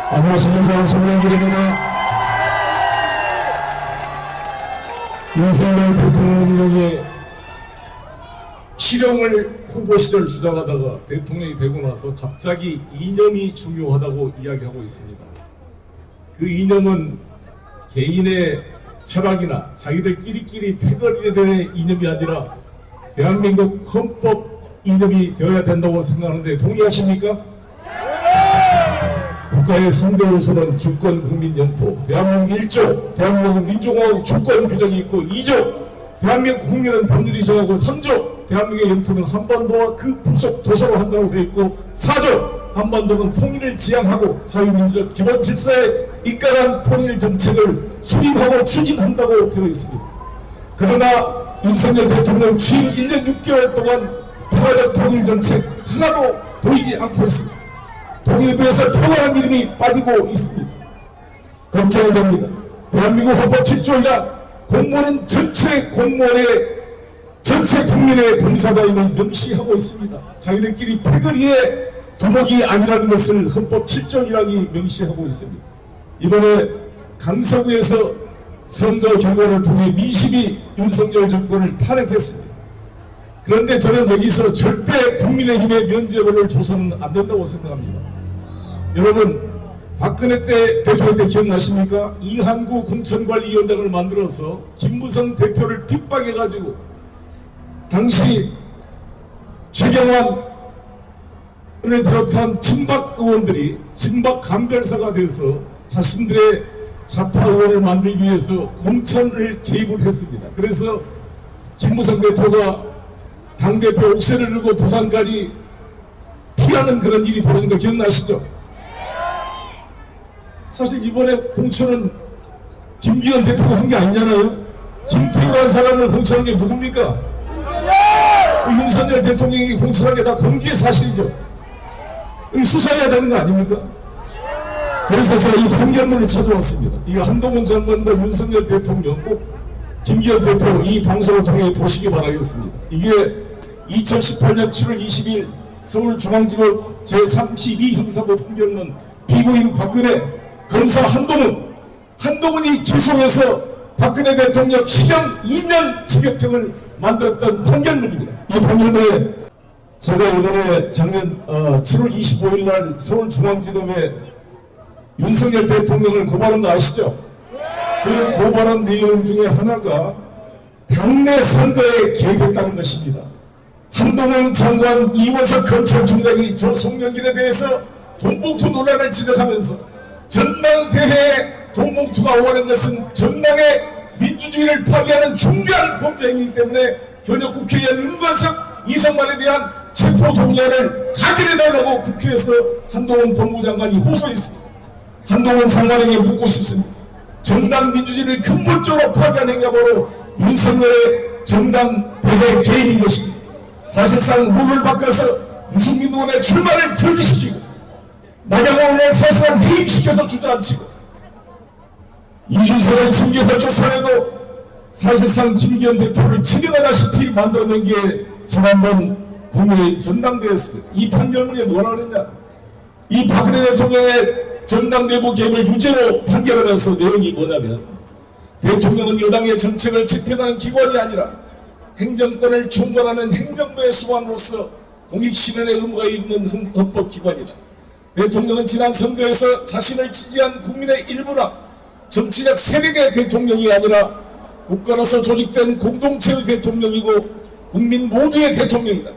안녕하십니까. 송영길입니다. 윤석열 대통령의 실형을 후보 시절 주장하다가 대통령이 되고 나서 갑자기 이념이 중요하다고 이야기하고 있습니다. 그 이념은 개인의 철학이나 자기들끼리 패거리에 대한 이념이 아니라 대한민국 헌법 이념이 되어야 된다고 생각하는데 동의하십니까? 국가의 3대 요소는 주권, 국민, 영토. 대한민국 1조, 대한민국은 민주공화국 주권 규정이 있고 2조, 대한민국 국민은 법률이 정하고 3조, 대한민국의 영토는 한반도와 그 부속 도서로 한다고 되어 있고 4조, 한반도는 통일을 지향하고 자유민주적 기본 질서에 입각한 통일 정책을 수립하고 추진한다고 되어 있습니다. 그러나 윤석열 대통령 취임 1년 6개월 동안 평화적 통일 정책 하나도 보이지 않고 있습니다. 통일부에서 평화란 이름이 빠지고 있습니다. 걱정이 됩니다. 대한민국 헌법 7조이란 공무원은 전체 공무원의 전체 국민의 봉사자임을 명시하고 있습니다. 자기들끼리 패거리의 두목이 아니라는 것을 헌법 7조 1항이 명시하고 있습니다. 이번에 강서구에서 선거 결과를 통해 민심이 윤석열 정권을 탄핵했습니다. 그런데 저는 여기서 절대 국민의힘의 면죄부를 줘서는 안 된다고 생각합니다. 여러분, 박근혜 때 대통령 때 기억나십니까? 이한구 공천관리위원장을 만들어서 김무성 대표를 핍박해가지고 당시 최경환을 비롯한 친박 의원들이 친박 간별사가 돼서 자신들의 좌파 의원을 만들기 위해서 공천을 개입을 했습니다. 그래서 김무성 대표가 당대표 옥새를 들고 부산까지 피하는 그런 일이 벌어진 거 기억나시죠? 사실 이번에 공천은 김기현 대표가 한 게 아니잖아요. 김태우라는 사람을 공천한 게 누굽니까? 윤석열 대통령이 공천한 게 다 공지의 사실이죠. 수사해야 되는 거 아닙니까? 그래서 제가 이 판결문을 찾아왔습니다. 이거 한동훈 장관과 윤석열 대통령 꼭 김기현 대표 이 방송을 통해 보시기 바라겠습니다. 이게 2018년 7월 20일 서울중앙지법 제32 형사부 판결문 피고인 박근혜 검사 한동훈이 기소해서 박근혜 대통령 실형 2년 징역형을 만들었던 판결문입니다. 이 판결문에 제가 이번에 작년 7월 25일 날 서울중앙지검에 윤석열 대통령을 고발한 거 아시죠? 그 고발한 내용 중에 하나가 당내 선거에 개입했다는 것입니다. 한동훈 장관, 이원석 검찰총장이 저 송영길에 대해서 돈봉투 논란을 지적하면서 전당대회에 돈봉투가 오가는 것은 정당의 민주주의를 파괴하는 중요한 범죄이기 때문에 현역 국회의원 윤관석, 이성만에 대한 체포동의안을 가결해달라고 국회에서 한동훈 법무장관이 호소했습니다. 한동훈 장관에게 묻고 싶습니다. 정당 민주주의를 근본적으로 파괴한 행위가 바로 윤석열의 정당대회 개입인 것입니다. 사실상 룰을 바꿔서 유승민 의원의 출마를 저지시키고 나경원 의원을 사실상 해임시켜서 주저앉히고 이준석을 징계해서 쫓아내고 사실상 김기현 대표를 징계하다시피 만들어낸 게 지난번 국민의 전당대회였습니다. 이 판결문에 뭐라 그러냐? 이 박근혜 대통령의 정당 내부 개입을 유죄로 판결하면서 내용이 뭐냐면 대통령은 여당의 정책을 집행하는 기관이 아니라 행정권을 총괄하는 행정부의 수반으로서 공익실현의 의무가 있는 헌법기관이다. 대통령은 지난 선거에서 자신을 지지한 국민의 일부나 정치적 세력의 대통령이 아니라 국가로서 조직된 공동체의 대통령이고 국민 모두의 대통령이다.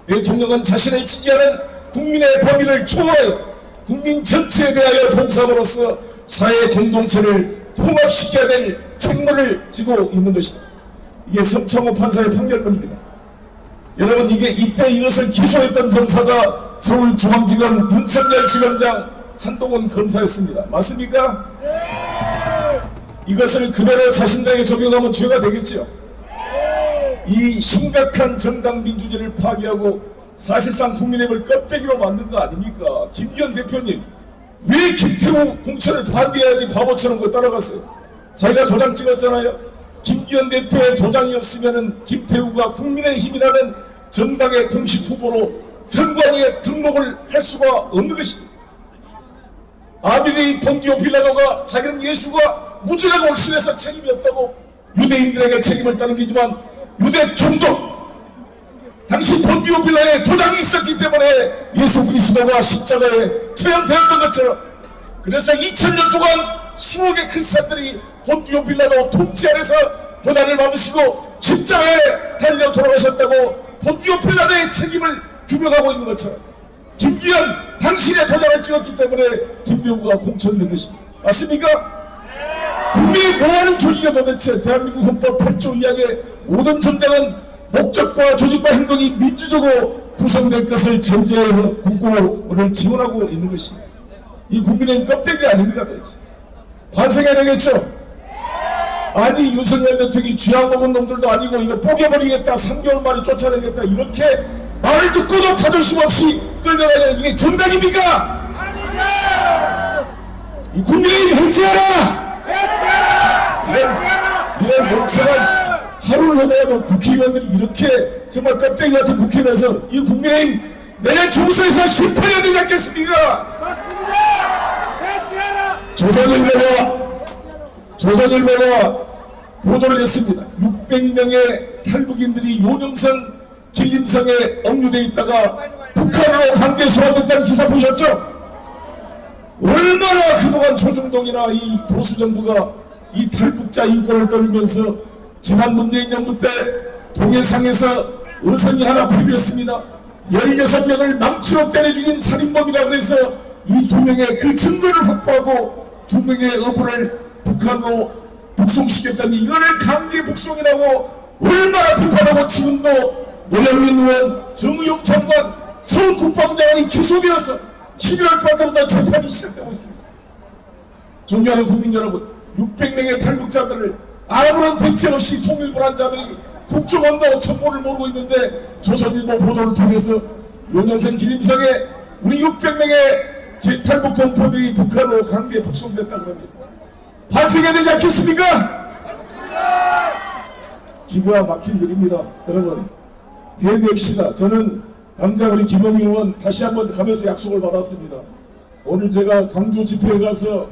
대통령은 자신을 지지하는 국민의 범위를 초월하여 국민 전체에 대하여 봉사함으로써 사회 공동체를 통합시켜야 될 책무를 지고 있는 것이다. 이게 성창호 판사의 판결문입니다. 여러분, 이때 이것을 기소했던 검사가 서울중앙지검 윤석열 지검장 한동훈 검사였습니다. 맞습니까? 이것을 그대로 자신들에게 적용하면 죄가 되겠죠. 이 심각한 정당 민주주의를 파괴하고 사실상 국민의힘을 껍데기로 만든 거 아닙니까? 김기현 대표님, 왜 김태우 공천을 반대해야지 바보처럼 그거 따라갔어요? 자기가 도장 찍었잖아요. 김기현 대표의 도장이 없으면은 김태우가 국민의힘이라는 정당의 공식 후보로 선관위에 등록을 할 수가 없는 것입니다. 아밀리 본디오 빌라도가 자기는 예수가 무죄라고 확신해서 책임이 없다고 유대인들에게 책임을 떠넘기지만 유대 총독 당시 본디오 빌라의 도장이 있었기 때문에 예수 그리스도가 십자가에 처형되었던 것처럼 그래서 2000년 동안 수억의 크리스찬들이 본디오 빌라도 통치 아래서 고난을 받으시고 십자가에 달려 돌아가셨다고 본디오 빌라도의 책임을 규명하고 있는 것처럼 김기현 당신의 도장을 찍었기 때문에 김대우가 공천된 것입니다. 맞습니까? 국민이 뭐하는 조직이 도대체 대한민국 헌법 8조 2항의 모든 정당은 목적과 조직과 행동이 민주적으로 구성될 것을 전제해서 국고를 지원하고 있는 것입니다. 이 국민의힘 껍데기 아닙니까? 반성해야 되겠죠? 아니 윤석열 대통령이 쥐약 먹은 놈들도 아니고 이거 뽀개버리겠다 3개월 만에 쫓아내겠다 이렇게 말을 듣고도 자존심 없이 끌려다니는 이게 정당입니까? 이 국민의힘 해체하라! 이런 멍청한 하루를 하다가도 국회의원들이 이렇게 정말 껍데기 같은 국회의원에서 이 국민의힘 내년 총선에서 실패해야 되지 않겠습니까? 조선일보가 보도를 했습니다. 600명의 탈북인들이 요령선 길림성에 억류되어 있다가 북한으로 강제 소환됐다는 기사 보셨죠? 얼마나 그동안 조중동이나 이 보수정부가 이 탈북자 인권을 떨면서 지난 문재인 정부 때 동해상에서 어선이 하나 불비었습니다. 16명을 망치로 때려 죽인 살인범이라 그래서 이 2명의 그 증거를 확보하고 2명의 어부를 북한으로 북송시켰다니 이거를 강제 북송이라고 얼마나 비판하고 지금도 노영민 의원, 정의용 장관, 서울 국방장관이 기소되어서 11월 8일부터 재판이 시작되고 있습니다. 존경하는 국민 여러분, 600명의 탈북자들을 아무런 대책 없이 통일불안자들이 국정원도 정보를 모르고 있는데 조선일보 보도를 통해서 요년생 길림성에 우리 600명의 탈북 동포들이 북한으로 강제 북송됐다 그럽니다. 반성해야 되지 않겠습니까? 기가 막힌 일입니다. 여러분 해냅시다. 저는 당장 우리 김영민 의원 다시 한번 가면서 약속을 받았습니다. 오늘 제가 광주 집회에 가서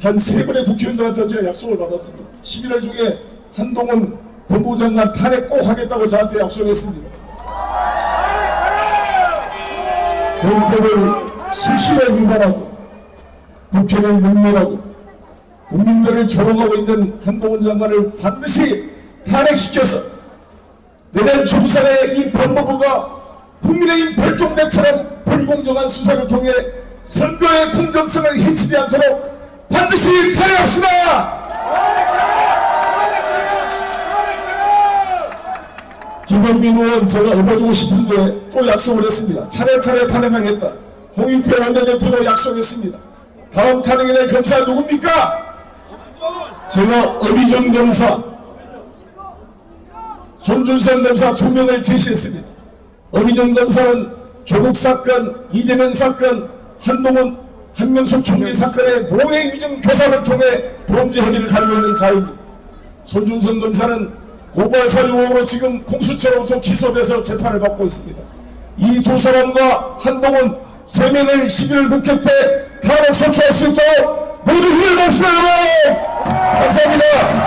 한 3번의 국회의원들한테 제가 약속을 받았습니다. 11월 중에 한동훈 법무장관 탄핵 꼭 하겠다고 저한테 약속했습니다. 헌법을 수시로 위반하고 국회를 능멸하고 국민들을 조롱하고 있는 한동훈 장관을 반드시 탄핵시켜서 내년 총선에 이 법무부가 국민의힘 별동대처럼 불공정한 수사를 통해 선거의 공정성을 해치지 않도록 반드시 탄핵합시다. 김영민 의원 제가 업어주고 싶은데 또 약속을 했습니다. 차례차례 탄핵하겠다. 홍익표 원내대표도 약속했습니다. 다음 탄핵에 될 검사 누굽니까? 제가 어미존 검사, 손준성 검사 2명을 제시했습니다. 어미존 검사는 조국 사건, 이재명 사건, 한동훈, 한명숙 총리 사건의 모의 위증 교사를 통해 범죄 혐의를 가리고 있는 자입니다. 손준성 검사는 고발 사유 의혹으로 지금 공수처로부터 기소돼서 재판을 받고 있습니다. 이 2사람과 한동훈 3명을 11월 국회 때 탄핵 소추할 수 있도록 모두 힘을 냅시다. 감사합니다.